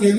kV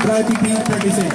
BRP Team 36।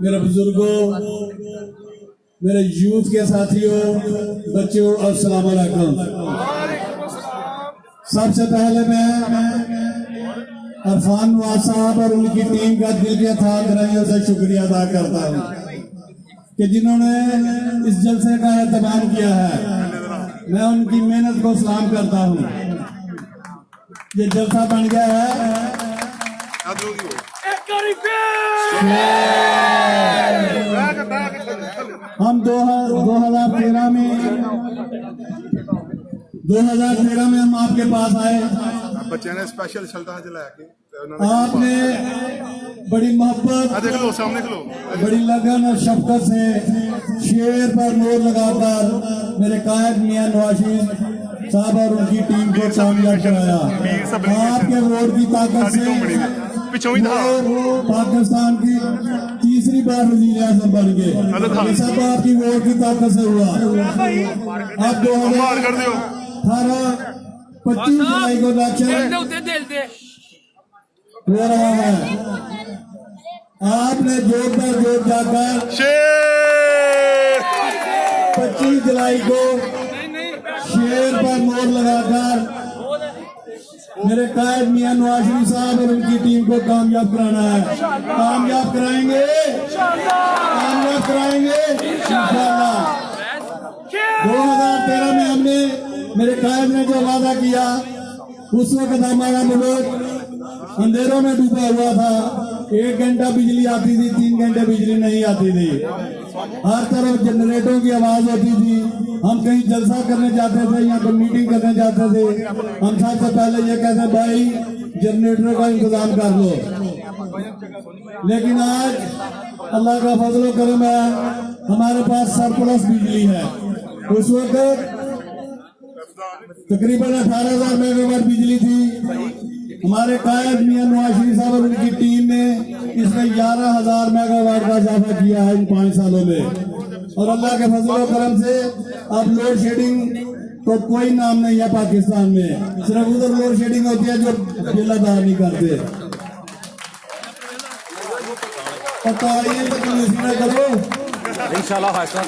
میرے بزرگوں، میرے یوتھ کے ساتھیوں، بچوں، السلام علیکم۔ سب سے پہلے میں عرفان نواز صاحب اور ان کی ٹیم کا دل کے تھان رہیوں سے شکریہ ادا کرتا ہوں کہ جنہوں نے اس جلسے کا اہتمام کیا ہے۔ میں ان کی محنت کو سلام کرتا ہوں۔ یہ جلسہ بن گیا ہے ہم 2013 میں ہم آپ کے پاس آئے۔ بچے نے اسپیشل شلٹاں چلایا کہ آپ نے بڑی محبت، بڑی لگن اور شفقت سے شیر پر مور لگا کر میرے قائد میاں نواز شریف صاحب اور ان کی ٹیم کو کامیاب کرایا۔ آپ کے ووٹ کی طاقت سے وہ پاکستان کی تیسری بار وزیر اعظم بن گئے۔ یہ سب آپ کی ووٹ کی طاقت سے ہوا۔ اب 2018-25 جولائی کو الیکشن ہو رہا ہے۔ آپ نے جوڑ پر جوڑ جا کر 25 جولائی کو شیر پر مور لگا کر میرے قائد میاں نواز شریف صاحب اور ان کی ٹیم کو کامیاب کرانا ہے۔ کامیاب کرائیں گے، کامیاب کرائیں گے انشاءاللہ۔ 2013 میں ہم نے، میرے قائد نے جو وعدہ کیا، اس وقت ہمارا ملک اندھیروں میں ڈوبا ہوا تھا۔ 1 گھنٹہ بجلی آتی تھی، 3 گھنٹے بجلی نہیں آتی تھی۔ ہر طرف جنریٹروں کی آواز ہوتی تھی۔ ہم کہیں جلسہ کرنے جاتے تھے یا کوئی میٹنگ کرنے جاتے تھے، ہم سب سے پہلے یہ کہتے بھائی جنریٹر کا انتظام کر لو۔ لیکن آج اللہ کا فضل و کرم ہے، ہمارے پاس سرپلس بجلی ہے۔ اس وقت تقریباً 18,000 میگا واٹ بجلی تھی۔ ہمارے قائد میاں نواز شریف صاحب اور ان کی ٹیم نے اس میں 11,000 میگا واٹ کا اضافہ کیا ہے ان 5 سالوں میں۔ اور اللہ کے فضل و کرم سے اب لوڈ شیڈنگ تو کوئی نام نہیں ہے پاکستان میں، صرف ادھر لوڈ شیڈنگ ہوتی ہے جو بل ادا نہیں کرتے۔ اور تعلیم تک نہ کرو انشاءاللہ بھائی صاحب۔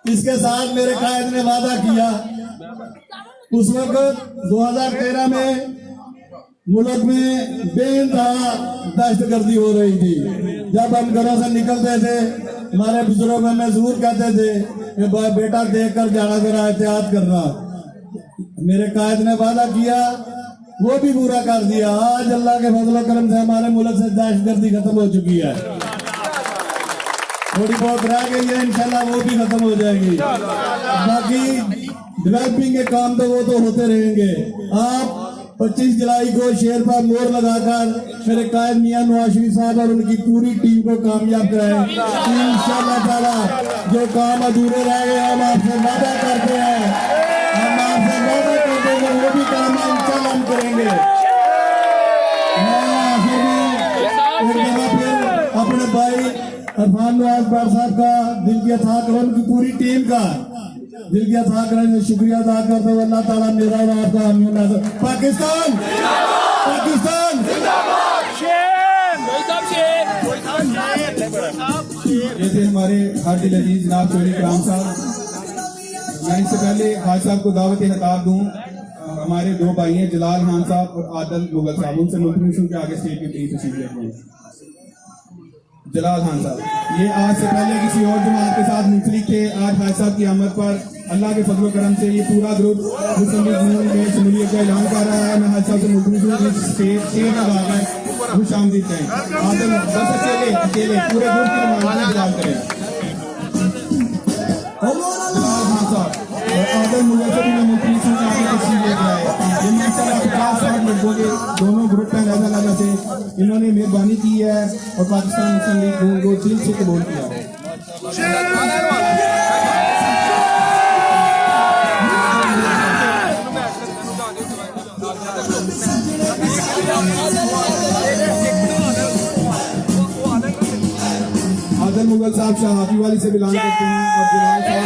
اس کے ساتھ میرے قائد نے وعدہ کیا، اس وقت 2013 میں ملک میں بے انتہا دہشت گردی ہو رہی تھی۔ جب ہم گھروں سے نکلتے تھے، ہمارے بزرگ ہمیں ضرور کہتے تھے کہ بیٹا دیکھ کر جانا ذرا احتیاط کرنا۔ میرے قائد نے وعدہ کیا، وہ بھی پورا کر دیا۔ آج اللہ کے فضل و کرم سے ہمارے ملک سے دہشت گردی ختم ہو چکی ہے۔ تھوڑی بہت رہ گئی ہے، انشاءاللہ وہ بھی ختم ہو جائے گی۔ باقی ڈیولپنگ کے کام تو وہ تو ہوتے رہیں گے۔ آپ 25 جولائی کو شیر پر مور لگا کر میرے قائد میاں نواز شریف صاحب اور ان کی پوری ٹیم کو کامیاب کرائیں انشاءاللہ تعالی۔ جو کام ادھورے رہ گئے ہم آپ سے وعدہ کرتے ہیں، ہم آپ سے وعدہ کرتے ہیں وہ بھی کام انشاءاللہ ہم کریں گے۔ میں آخر میں ایک دفعہ پھر اپنے بھائی عرفان نواز صاحب کا دل کی اتھاق اور ان کی پوری ٹیم کا دل کی اتھاق کرنے شکریہ ادا کرتا ہوں۔ اللہ تعالیٰ میرا اور آپ کا حامی و ناصر۔ پاکستان پاکستان یہ تھے ہمارے ہر دل عزیز جناب چودھری کرام صاحب۔ میں اس سے پہلے حاج صاحب کو دعوت خطاب دوں، ہمارے 2 بھائی ہیں جلال خان صاحب اور عادل مغل صاحب، ان سے ملتمس ہوں کہ آگے اسٹیج پہ پلیز تشریف لے آئیں۔ جلال خان صاحب یہ آج سے پہلے کسی اور جماعت کے ساتھ منسلک تھے، آج حاج صاحب کی آمد پر اللہ کے فضل و کرم سے یہ پورا گروپ مسلم جنون میں شمولیت کا اعلان کر رہا ہے۔ میں حاج صاحب سے ملتمس ہوں کہ اسٹیج لگا کر خوش آمدید کہیں۔ عادل بس اکیلے پورے گروپ کی نمائندگی اعلان کریں۔ جلال خان صاحب اور عادل مغل سے بھی میں ملتمس ہوں کہ آگے تشریف لے کے آئے۔ یہ ماشاءاللہ 50-60 لڑکوں کے دونوں گروپ ہیں لہذا سے انہوں نے مہربانی کی ہے اور پاکستان مسلم لیگ کو دل سے قبول کیا ہے۔ عادل مغل صاحب شاہی والی سے اعلان کرتے ہیں اور جلال صاحب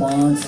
5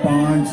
5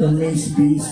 19-20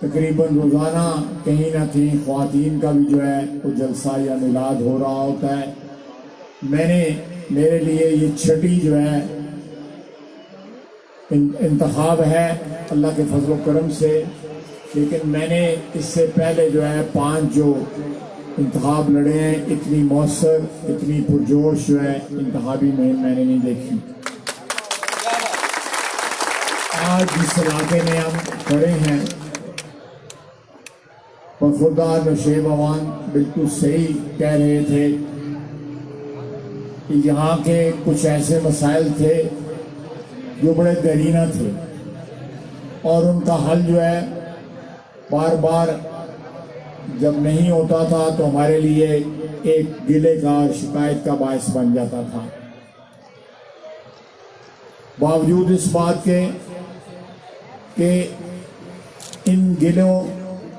تقریباً روزانہ کہیں نہ کہیں خواتین کا بھی جو ہے وہ جلسہ یا میلاد ہو رہا ہوتا ہے. میرے لیے یہ چھٹی جو ہے انتخاب ہے اللہ کے فضل و کرم سے، لیکن میں نے اس سے پہلے جو ہے 5 جو انتخاب لڑے ہیں، اتنی مؤثر اتنی پرجوش جو ہے انتخابی مہم میں نے نہیں دیکھی. آج جس علاقے میں ہم کھڑے ہیں وفادار نشیب عوان بالکل صحیح کہہ رہے تھے کہ یہاں کے کچھ ایسے مسائل تھے جو بڑے دیرینہ تھے، اور ان کا حل جو ہے بار بار جب نہیں ہوتا تھا تو ہمارے لیے ایک گلے کا اور شکایت کا باعث بن جاتا تھا. باوجود اس بات کے کہ ان گلوں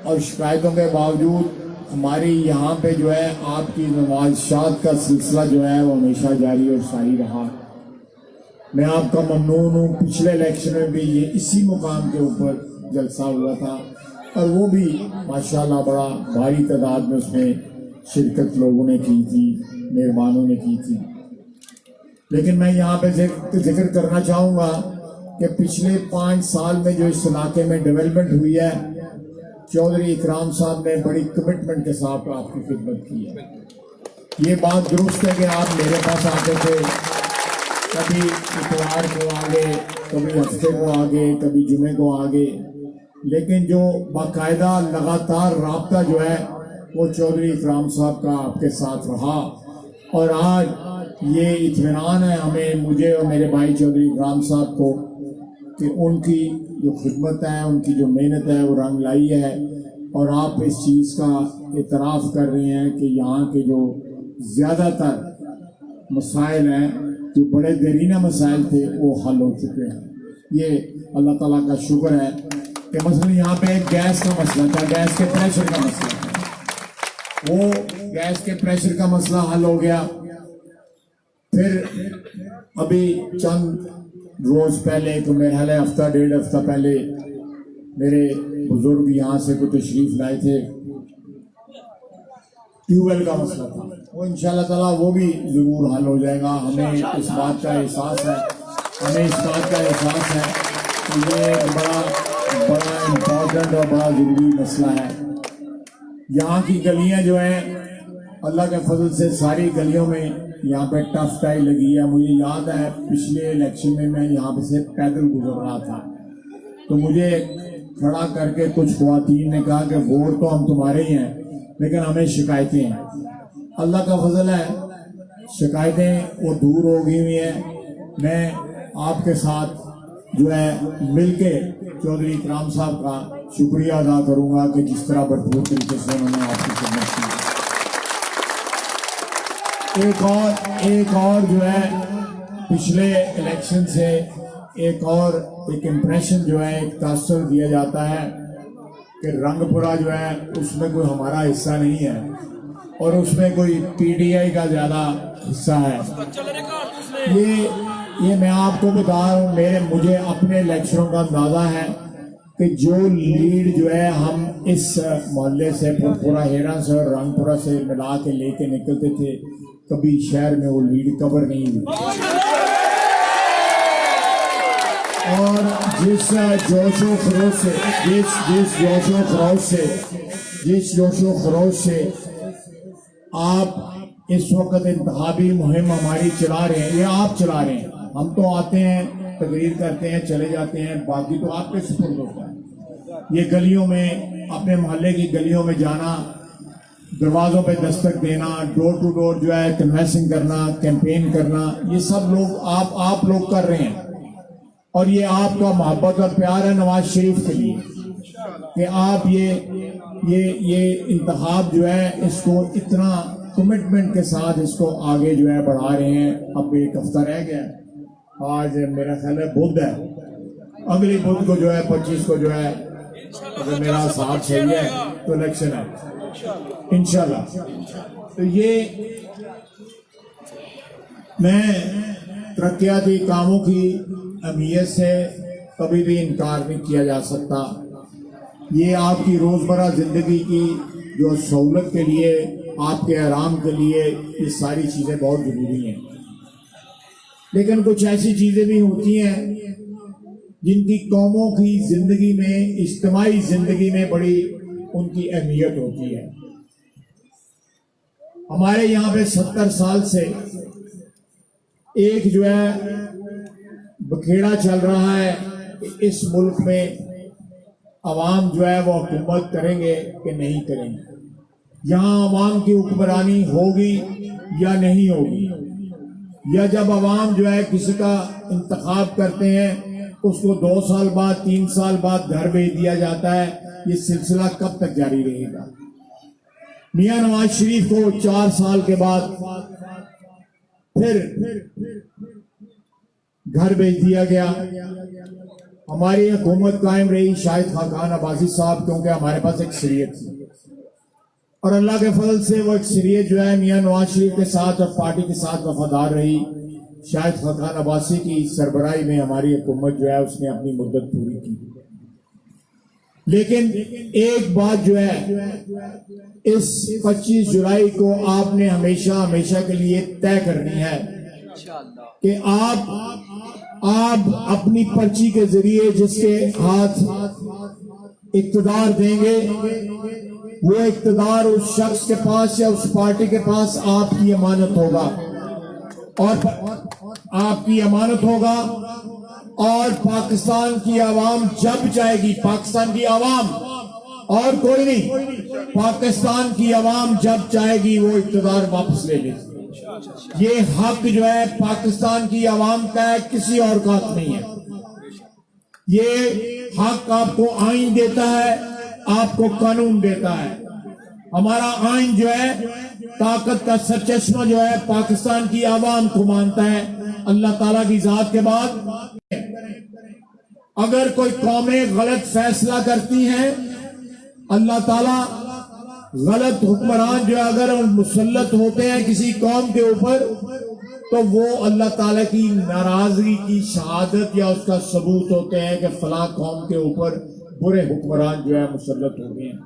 اور شکایتوں کے باوجود ہماری یہاں پہ جو ہے آپ کی نمائشات کا سلسلہ جو ہے وہ ہمیشہ جاری اور ساری رہا. میں آپ کا ممنون ہوں. پچھلے الیکشن میں بھی یہ اسی مقام کے اوپر جلسہ ہوا تھا، اور وہ بھی ماشاءاللہ بڑا بھاری تعداد میں اس میں شرکت لوگوں نے کی تھی، مہربانوں نے کی تھی. لیکن میں یہاں پہ ذکر کرنا چاہوں گا کہ پچھلے 5 سال میں جو اس علاقے میں ڈیولپمنٹ ہوئی ہے، چودھری اکرام صاحب نے بڑی کمٹمنٹ کے ساتھ آپ کی خدمت کی ہے. یہ بات درست ہے کہ آپ میرے پاس آتے تھے، کبھی اتوار کو آگے، کبھی ہفتے کو آگے، کبھی جمعے کو آگے، لیکن جو باقاعدہ لگاتار رابطہ جو ہے وہ چودھری اکرام صاحب کا آپ کے ساتھ رہا. اور آج یہ اطمینان ہے ہمیں، مجھے اور میرے بھائی چودھری اکرام صاحب کو، کہ ان کی جو خدمت ہے، ان کی جو محنت ہے وہ رنگ لائی ہے، اور آپ اس چیز کا اعتراف کر رہے ہیں کہ یہاں کے جو زیادہ تر مسائل ہیں، جو بڑے دیرینہ مسائل تھے، وہ حل ہو چکے ہیں. یہ اللہ تعالیٰ کا شکر ہے کہ مثلا یہاں پہ ایک گیس کا مسئلہ تھا، گیس کے پریشر کا مسئلہ تھا، وہ گیس کے پریشر کا مسئلہ حل ہو گیا. پھر ابھی چند روز پہلے، تو میرے خیال ہے ہفتہ 1.5 ہفتہ پہلے، میرے بزرگ یہاں سے کوئی تشریف لائے تھے، ٹیوب ویل کا مسئلہ تھا. وہ انشاءاللہ تعالیٰ وہ بھی ضرور حل ہو جائے گا. ہمیں اس بات کا احساس ہے کہ یہ بڑا امپورٹنٹ اور بڑا ضروری مسئلہ ہے. یہاں کی گلیاں جو ہیں، اللہ کے فضل سے ساری گلیوں میں یہاں پہ ٹف ٹائی لگی ہے. مجھے یاد ہے پچھلے الیکشن میں یہاں پہ سے پیدل گزر رہا تھا، تو مجھے کھڑا کر کے کچھ خواتین نے کہا کہ ووٹ تو ہم تمہارے ہی ہیں، لیکن ہمیں شکایتیں ہیں. اللہ کا فضل ہے، شکایتیں وہ دور ہو گئی ہوئی ہیں. میں آپ کے ساتھ جو ہے مل کے چودھری اکرام صاحب کا شکریہ ادا کروں گا کہ جس طرح بھرپور طریقے سے انہوں نے آپ کی خدمت کی. ایک اور جو ہے پچھلے الیکشن سے ایک امپریشن جو ہے، ایک تاثر دیا جاتا ہے کہ رنگ پورا جو ہے اس میں کوئی ہمارا حصہ نہیں ہے، اور اس میں کوئی پی ٹی آئی کا زیادہ حصہ ہے. یہ میں آپ کو بتا رہا ہوں، مجھے اپنے الیکشنوں کا اندازہ ہے کہ جو لیڈ جو ہے ہم اس محلے سے، پورا ہیرا سے اور رنگ پورا سے ملا کے لے کے نکلتے تھے، کبھی شہر میں وہ لیڈ کور نہیں ہوئی. اور جس جوش و خروش سے آپ اس وقت انتخابی مہم ہماری چلا رہے ہیں، یہ آپ چلا رہے ہیں. ہم تو آتے ہیں، تقریر کرتے ہیں، چلے جاتے ہیں، باقی تو آپ کے سپرد ہوتا ہے. یہ گلیوں میں، اپنے محلے کی گلیوں میں جانا، دروازوں پہ دستک دینا، ڈور ٹو ڈور جو ہے کنوینسنگ کرنا، کیمپین کرنا، یہ سب لوگ آپ لوگ کر رہے ہیں. اور یہ آپ کا محبت اور پیار ہے نواز شریف کے لیے کہ آپ یہ انتخاب جو ہے اس کو اتنا کمٹمنٹ کے ساتھ اس کو آگے جو ہے بڑھا رہے ہیں. اب ایک ہفتہ رہ گیا، آج میرا خیال ہے بدھ ہے، اگلی بدھ کو جو ہے 25 کو جو ہے، اگر میرا حساب صحیح ہے تو الیکشن ہے انشاءاللہ. تو یہ میں ترقیاتی کاموں کی اہمیت سے کبھی بھی انکار نہیں کیا جا سکتا. یہ آپ کی روزمرہ زندگی کی جو سہولت کے لیے، آپ کے آرام کے لیے یہ ساری چیزیں بہت ضروری ہیں، لیکن کچھ ایسی چیزیں بھی ہوتی ہیں جن کی قوموں کی زندگی میں، اجتماعی زندگی میں بڑی ان کی اہمیت ہوتی ہے۔ ہمارے یہاں پہ 70 سال سے ایک جو ہے بکھیڑا چل رہا ہے کہ اس ملک میں عوام جو ہے وہ حکومت کریں گے کہ نہیں کریں گے، یہاں عوام کی حکمرانی ہوگی یا نہیں ہوگی، یا جب عوام جو ہے کسی کا انتخاب کرتے ہیں اس کو 2 سال بعد 3 سال بعد گھر بھیج دیا جاتا ہے، یہ سلسلہ کب تک جاری رہے گا؟ میاں نواز شریف کو 4 سال کے بعد پھر گھر بھیج دیا گیا، ہماری حکومت قائم رہی شاہد خاقان عباسی صاحب، کیونکہ ہمارے پاس ایک شریعت تھی، اور اللہ کے فضل سے وہ ایک شریعت جو ہے میاں نواز شریف کے ساتھ اور پارٹی کے ساتھ وفادار رہی۔ شاہد خاقان عباسی کی سربراہی میں ہماری حکومت جو ہے اس نے اپنی مدت پوری کی، لیکن ایک بات جو ہے اس 25 جولائی کو آپ نے ہمیشہ ہمیشہ کے لیے طے کرنی ہے کہ آپ اپنی پرچی کے ذریعے جس کے ہاتھ اقتدار دیں گے، وہ اقتدار اس شخص کے پاس یا اس پارٹی کے پاس آپ کی امانت ہوگا، اور آپ کی امانت ہوگا، اور پاکستان کی عوام جب چاہے گی، پاکستان کی عوام اور کوئی نہیں، پاکستان کی عوام جب چاہے گی وہ اقتدار واپس لے لے۔ یہ حق جو ہے پاکستان کی عوام کا ہے، کسی اور کا حق نہیں ہے۔ یہ حق آپ کو آئین دیتا ہے، آپ کو قانون دیتا ہے۔ ہمارا آئین جو ہے طاقت کا سرچشمہ جو ہے پاکستان کی عوام کو مانتا ہے اللہ تعالیٰ کی ذات کے بعد۔ اگر کوئی قومیں غلط فیصلہ کرتی ہیں، اللہ تعالیٰ غلط حکمران جو اگر مسلط ہوتے ہیں کسی قوم کے اوپر، تو وہ اللہ تعالیٰ کی ناراضگی کی شہادت یا اس کا ثبوت ہوتے ہیں کہ فلاں قوم کے اوپر برے حکمران جو ہے مسلط ہو گئے ہیں،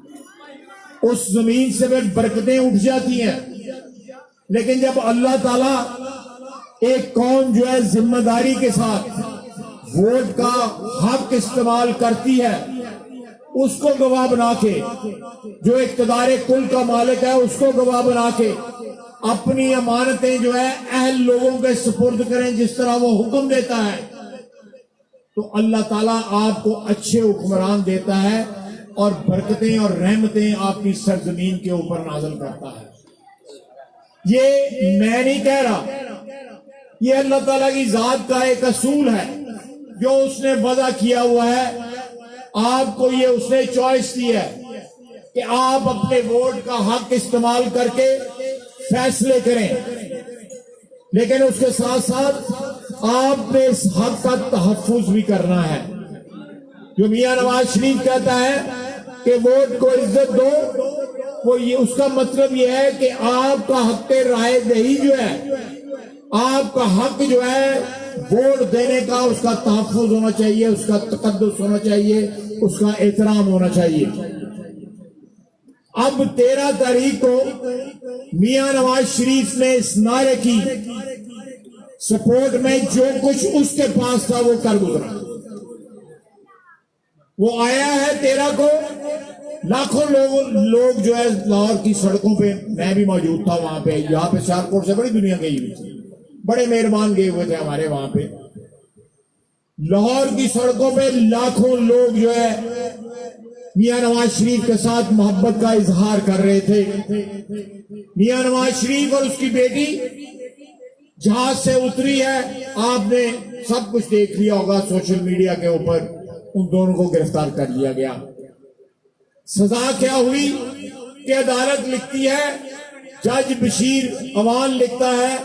اس زمین سے پھر برکتیں اٹھ جاتی ہیں۔ لیکن جب اللہ تعالیٰ ایک قوم جو ہے ذمہ داری کے ساتھ ووٹ کا حق استعمال کرتی ہے، اس کو گواہ بنا کے، جو اقتدار کل کا مالک ہے اس کو گواہ بنا کے اپنی امانتیں جو ہے اہل لوگوں کے سپرد کریں جس طرح وہ حکم دیتا ہے، تو اللہ تعالیٰ آپ کو اچھے حکمران دیتا ہے اور برکتیں اور رحمتیں آپ کی سرزمین کے اوپر نازل کرتا ہے۔ یہ میں نہیں کہہ رہا، یہ اللہ تعالیٰ کی ذات کا ایک اصول ہے جو اس نے وضع کیا ہوا ہے۔ آپ کو یہ اس نے چوائس دی ہے کہ آپ اپنے ووٹ کا حق استعمال کر کے فیصلے کریں، لیکن اس کے ساتھ ساتھ آپ نے اس حق کا تحفظ بھی کرنا ہے۔ جو میاں نواز شریف کہتا ہے کہ ووٹ کو عزت دو، وہ یہ اس کا مطلب یہ ہے کہ آپ کا حق رائے دہی جو ہے، آپ کا حق جو ہے ووٹ دینے کا، اس کا تحفظ ہونا چاہیے، اس کا تقدس ہونا چاہیے، اس کا احترام ہونا چاہیے۔ اب 13 تاریخ کو میاں نواز شریف نے اس نعرے کی سپورٹ میں جو کچھ اس کے پاس تھا وہ کر گزرا۔ وہ آیا ہے 13 کو، لاکھوں لوگ جو ہے لاہور کی سڑکوں پہ، میں بھی موجود تھا وہاں پہ، یہاں پہ سیالکوٹ سے بڑی دنیا گئی ہوئی تھی، بڑے مہربان گئے ہوئے تھے ہمارے وہاں پہ۔ لاہور کی سڑکوں پہ لاکھوں لوگ جو ہے میاں نواز شریف کے ساتھ محبت کا اظہار کر رہے تھے۔ میاں نواز شریف اور اس کی بیٹی جہاز سے اتری ہے، آپ نے سب کچھ دیکھ لیا ہوگا سوشل میڈیا کے اوپر، ان دونوں کو گرفتار کر لیا گیا۔ سزا کیا ہوئی کہ عدالت لکھتی ہے، جج بشیر اوان لکھتا ہے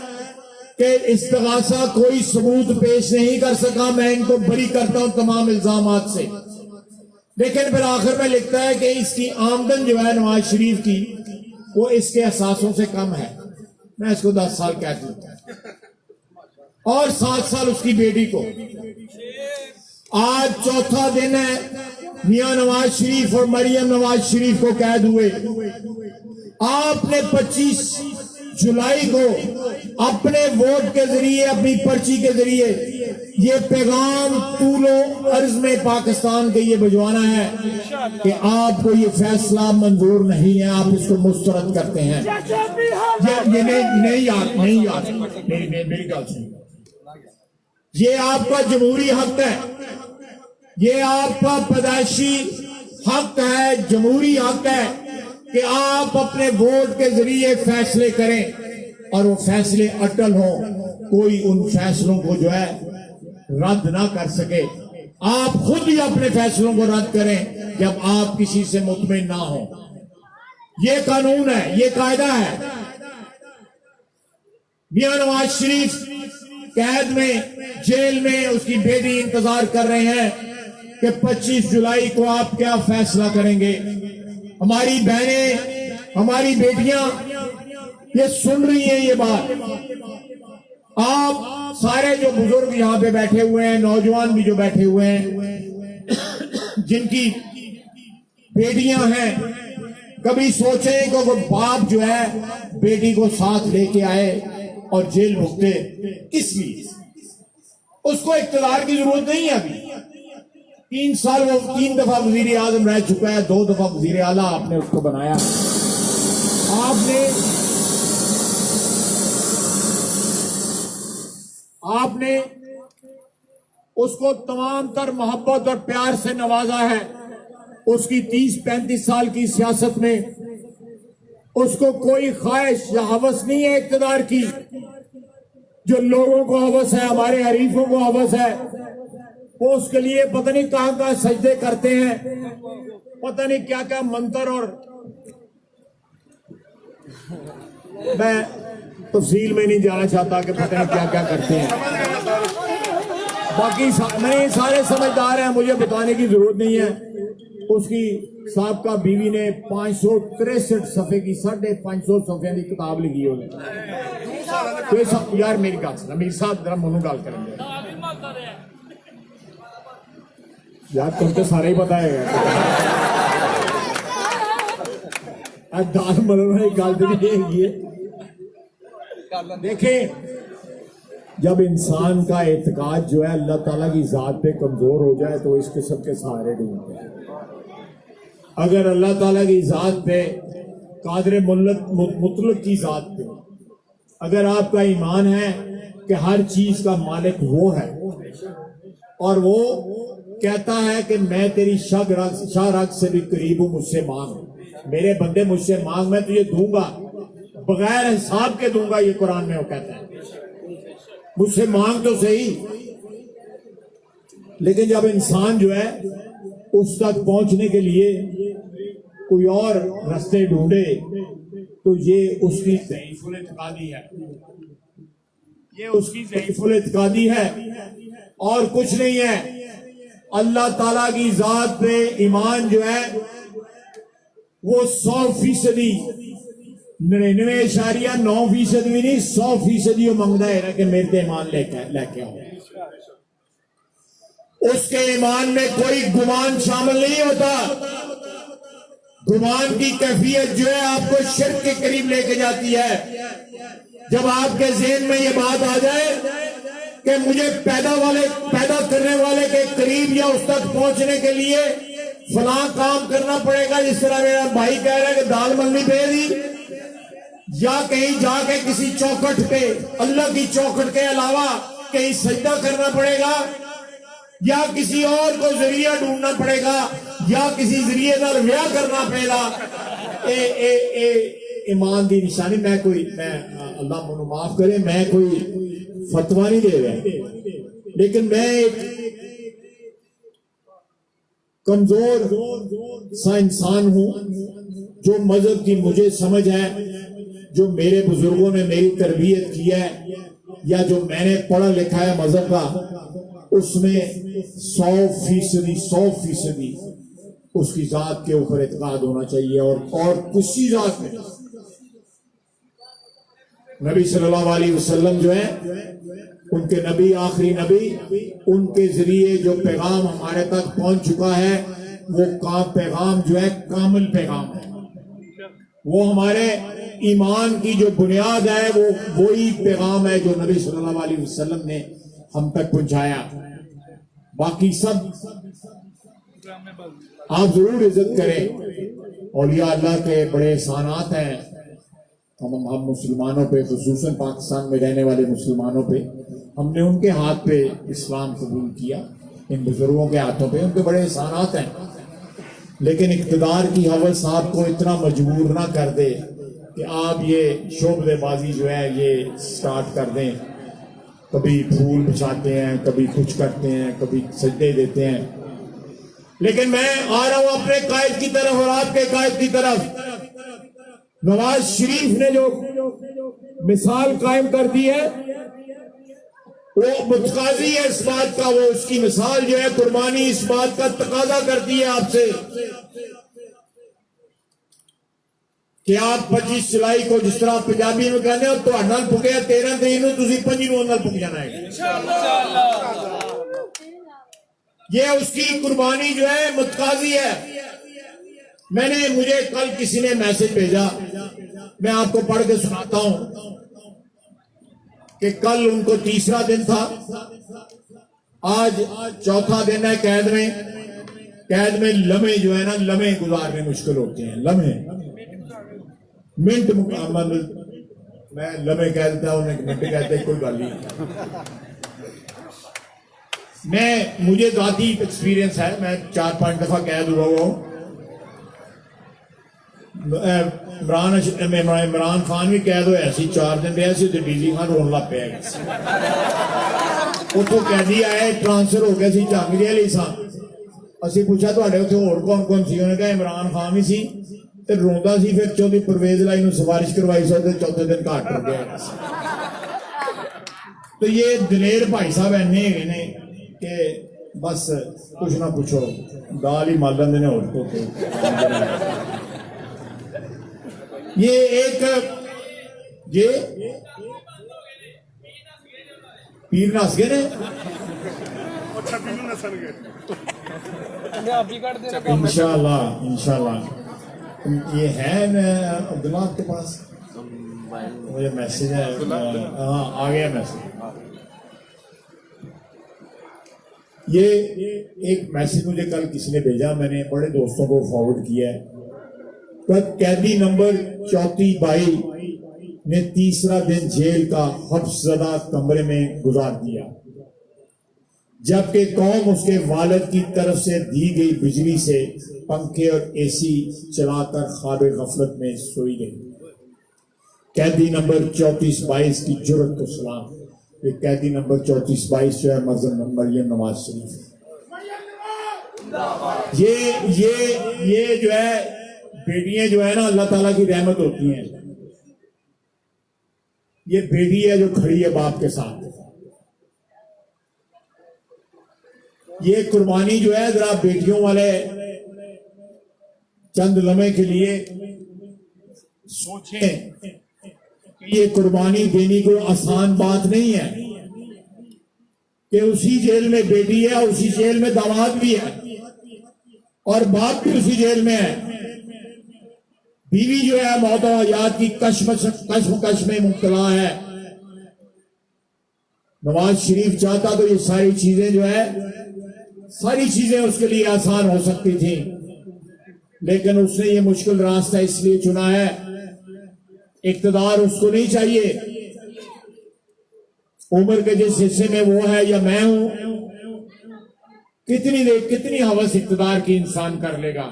کہ استغاثہ کوئی ثبوت پیش نہیں کر سکا، میں ان کو بری کرتا ہوں تمام الزامات سے، لیکن پھر آخر میں لکھتا ہے کہ اس کی آمدن جو ہے نواز شریف کی وہ اس کے اثاثوں سے کم ہے، میں اس کو 10 سال قید دیتا ہوں، اور 7 سال اس کی بیٹی کو۔ آج چوتھا دن ہے میاں نواز شریف اور مریم نواز شریف کو قید ہوئے، آپ نے 25 جولائی کو اپنے ووٹ کے ذریعے، اپنی پرچی کے ذریعے یہ پیغام طول و عرض میں پاکستان کے یہ بھجوانا ہے کہ آپ کو یہ فیصلہ منظور نہیں ہے، آپ اس کو مسترد کرتے ہیں۔ یہ نہیں یاد میری گل سنیں، یہ آپ کا جمہوری حق ہے، یہ آپ کا پیدائشی حق ہے، جمہوری حق ہے کہ آپ اپنے ووٹ کے ذریعے فیصلے کریں اور وہ فیصلے اٹل ہوں، کوئی ان فیصلوں کو جو ہے رد نہ کر سکے۔ آپ خود ہی اپنے فیصلوں کو رد کریں جب آپ کسی سے مطمئن نہ ہوں۔ یہ قانون ہے، یہ قاعدہ ہے۔ میاں نواز شریف قید میں، جیل میں، اس کی بیٹی انتظار کر رہے ہیں کہ 25 جولائی کو آپ کیا فیصلہ کریں گے۔ ہماری بہنیں، ہماری بیٹیاں یہ سن رہی ہیں یہ بات۔ آپ سارے جو بزرگ یہاں پہ بیٹھے ہوئے ہیں، نوجوان بھی جو بیٹھے ہوئے ہیں، جن کی بیٹیاں ہیں، کبھی سوچیں کہ وہ باپ جو ہے بیٹی کو ساتھ لے کے آئے اور جیل بھگتے، کس لیے؟ اس کو اقتدار کی ضرورت نہیں ہے۔ ابھی 3 سال وہ 3 دفعہ وزیر اعظم رہ چکا ہے، 2 دفعہ وزیر اعلیٰ آپ نے اس کو بنایا۔ آپ نے اس کو تمام تر محبت اور پیار سے نوازا ہے۔ اس کی 30-35 سال کی سیاست میں اس کو کوئی خواہش یا ہوس نہیں ہے اقتدار کی، جو لوگوں کو ہوس ہے، ہمارے حریفوں کو ہوس ہے۔ وہ اس کے لیے پتہ نہیں کہاں کہاں سجدے کرتے ہیں، پتہ نہیں کیا کیا منتر، اور میں تفصیل میں نہیں جانا چاہتا کہ پتہ نہیں کیا کیا کرتے ہیں۔ باقی نہیں، سارے سمجھدار ہیں، مجھے بتانے کی ضرورت نہیں ہے۔ اس کی سابقہ بیوی نے 563 صفحے کی 550 صفحے کی کتاب لکھی ہوئی۔ تو یار میری گل سنا، میری ساتھ ذرا منو گل کریں گے یار، تم تو سارے ہی پتا ہے دال مرن والی گل تو نہیں ہے۔ دیکھیں، جب انسان کا اعتقاد جو ہے اللہ تعالیٰ کی ذات پہ کمزور ہو جائے تو اس قسم کے سہارے ڈھونڈتے ہیں۔ اگر اللہ تعالیٰ کی ذات پہ، قادر مطلق کی ذات پہ اگر آپ کا ایمان ہے کہ ہر چیز کا مالک وہ ہے، اور وہ کہتا ہے کہ میں تیری شاہ رگ سے بھی قریب ہوں، مجھ سے مانگ، میرے بندے مجھ سے مانگ، میں تجھے دوں گا، بغیر حساب کے دوں گا، یہ قرآن میں وہ کہتا ہے، مجھ سے مانگ تو صحیح۔ لیکن جب انسان جو ہے اس تک پہنچنے کے لیے کوئی اور راستے ڈھونڈے تو یہ اس کی ضعیف الاعتقادی ہے، یہ اس کی ضعیف الاعتقادی ہے اور کچھ نہیں ہے۔ اللہ تعالیٰ کی ذات پہ ایمان جو ہے وہ 100%، 99.9% بھی نہیں، 100% وہ منگتا ہے کہ میرے تے ایمان لے کے آؤ۔ اس کے ایمان میں کوئی گمان شامل نہیں ہوتا۔ گمان کی کیفیت جو ہے آپ کو شرک کے قریب لے کے جاتی ہے۔ جب آپ کے ذہن میں یہ بات آ جائے کہ مجھے پیدا کرنے والے کے قریب یا اس تک پہنچنے کے لیے فلاں کام کرنا پڑے گا، جس طرح میرا بھائی کہہ رہا ہے کہ دال ملنی پڑے گی، یا کہیں جا کے کسی چوکھٹ پہ، اللہ کی چوکھٹ کے علاوہ کہیں سجدہ کرنا پڑے گا، یا کسی اور کو ذریعہ ڈھونڈنا پڑے گا، یا کسی ذریعے نال بیاہ کرنا پڑے گا۔ ایمان دی نشانی، میں اللہ منو معاف کرے، میں کوئی فتویٰ نہیں دے رہا، لیکن میں ایک کمزور سا انسان ہوں، جو مذہب کی مجھے سمجھ ہے، جو میرے بزرگوں نے میری تربیت کی ہے، یا جو میں نے پڑھا لکھا ہے مذہب کا، اس میں 100% اس کی ذات کے اوپر اعتقاد ہونا چاہیے، اور کسی ذات میں نبی صلی اللہ علیہ وسلم جو ہے، ان کے نبی، آخری نبی، ان کے ذریعے جو پیغام ہمارے تک پہنچ چکا ہے وہ پیغام جو ہے کامل پیغام ہے، وہ ہمارے ایمان کی جو بنیاد ہے وہ وہی پیغام ہے جو نبی صلی اللہ علیہ وسلم نے ہم تک پہنچایا. باقی سب آپ ضرور عزت کریں. اولیاء اللہ کے بڑے احسانات ہیں ہم مسلمانوں پہ، خصوصاً پاکستان میں رہنے والے مسلمانوں پہ. ہم نے ان کے ہاتھ پہ اسلام قبول کیا، ان بزرگوں کے ہاتھوں پہ، ان کے بڑے احسانات ہیں. لیکن اقتدار کی ہوس آپ کو اتنا مجبور نہ کر دے کہ آپ یہ شعبدے بازی جو ہے یہ سٹارٹ کر دیں. کبھی پھول بچھاتے ہیں، کبھی کچھ کرتے ہیں، کبھی سجدے دیتے ہیں. لیکن میں آ رہا ہوں اپنے قائد کی طرف اور آپ کے قائد کی طرف. نواز شریف نے جو مثال قائم کر دی ہے وہ متقاضی ہے اس بات کا، وہ اس کی مثال جو ہے قربانی اس بات کا تقاضا کرتی ہے آپ سے کہ آپ 25 جولائی کو جس طرح پنجابی میں کہتے ہیں تو نال پکے 13 تاریخ نو تسی 25 نو نال پک جانا ہے. یہ اس کی قربانی جو ہے متقاضی ہے. مجھے کل کسی نے میسج بھیجا، میں آپ کو پڑھ کے سناتا ہوں کہ کل ان کو تیسرا دن تھا، آج چوتھا دن ہے قید میں لمحے جو ہے نا، لمحے گزارنے مشکل ہوتے ہیں. لمحے منٹ مکمل، میں لمحے کہہ دیتا ہوں، منٹ کہتے کوئی گل نہیں. مجھے ذاتی ایکسپیرینس ہے، میں 4-5 دفعہ قید ہوا ہوں. عمران خان بھی قید ہویا سی، 4 دن رہا سی، ڈی جی خان رون لگ پیا اتوں قیدی آئے، ٹرانسفر ہو گیا سی جنگ جیل سا. اسی پوچھا تھوڑے اتنے اور کون کون سی؟ انہوں نے کہا عمران خان بھی سی تے روندا سی، پھر چوتھی پرویز لائی نو سفارش کروائی سو تے چوتھے دن گھٹ ہو گیا. تو یہ دلیر بھائی صاحب اینے ہیں نے کہ بس کچھ نہ پوچھو، دال ہی مال لیندے نے اور کو. یہ ایک پیر نس گئے انشاءاللہ. یہ ہے عبداللہ آپ کے پاس مجھے میسج ہے، ہاں آ گیا میسج. یہ ایک میسج مجھے کل کسی نے بھیجا، میں نے بڑے دوستوں کو فارورڈ کیا ہے. قیدی نمبر 34/22 نے تیسرا دن جیل کا حبس زدہ کمرے میں گزار دیا، جبکہ قوم اس کے والد کی طرف سے دی گئی بجلی سے پنکھے اور اے سی چلا کر خواب غفلت میں سوئی رہی. قیدی نمبر 34/22 کی جرت کو سلام. قیدی نمبر 34/22 جو ہے مریم نواز شریف. یہ جو ہے بیٹیاں جو ہے نا اللہ تعالیٰ کی رحمت ہوتی ہیں. یہ بیٹی ہے جو کھڑی ہے باپ کے ساتھ. یہ قربانی جو ہے ذرا بیٹیوں والے چند لمحے کے لیے سوچیں کہ یہ قربانی دینی کوئی آسان بات نہیں ہے کہ اسی جیل میں بیٹی ہے، اسی جیل میں داماد بھی ہے اور باپ بھی اسی جیل میں ہے. بیوی جو ہے موت و حیات کی کشمکش میں مبتلا ہے. نواز شریف چاہتا تو یہ ساری چیزیں جو ہے ساری چیزیں اس کے لیے آسان ہو سکتی تھیں، لیکن اس نے یہ مشکل راستہ اس لیے چنا ہے. اقتدار اس کو نہیں چاہیے. عمر کے جس حصے میں وہ ہے یا میں ہوں، کتنی ہوس اقتدار کی انسان کر لے گا.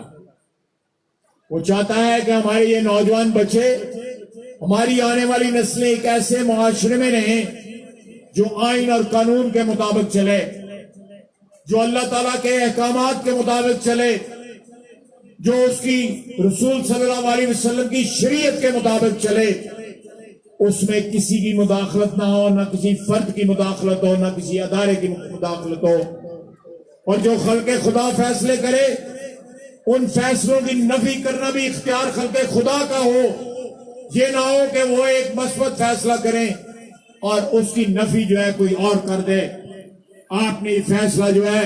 وہ چاہتا ہے کہ ہمارے یہ نوجوان بچے، ہماری آنے والی نسلیں ایک ایسے معاشرے میں رہیں جو آئین اور قانون کے مطابق چلے، جو اللہ تعالیٰ کے احکامات کے مطابق چلے، جو اس کی رسول صلی اللہ علیہ وسلم کی شریعت کے مطابق چلے. اس میں کسی کی مداخلت نہ ہو، نہ کسی فرد کی مداخلت ہو، نہ کسی ادارے کی مداخلت ہو. اور جو خلق خدا فیصلے کرے ان فیصلوں کی نفی کرنا بھی اختیار خلق خدا کا ہو. یہ نہ ہو کہ وہ ایک مثبت فیصلہ کریں اور اس کی نفی جو ہے کوئی اور کر دے. آپ نے یہ فیصلہ جو ہے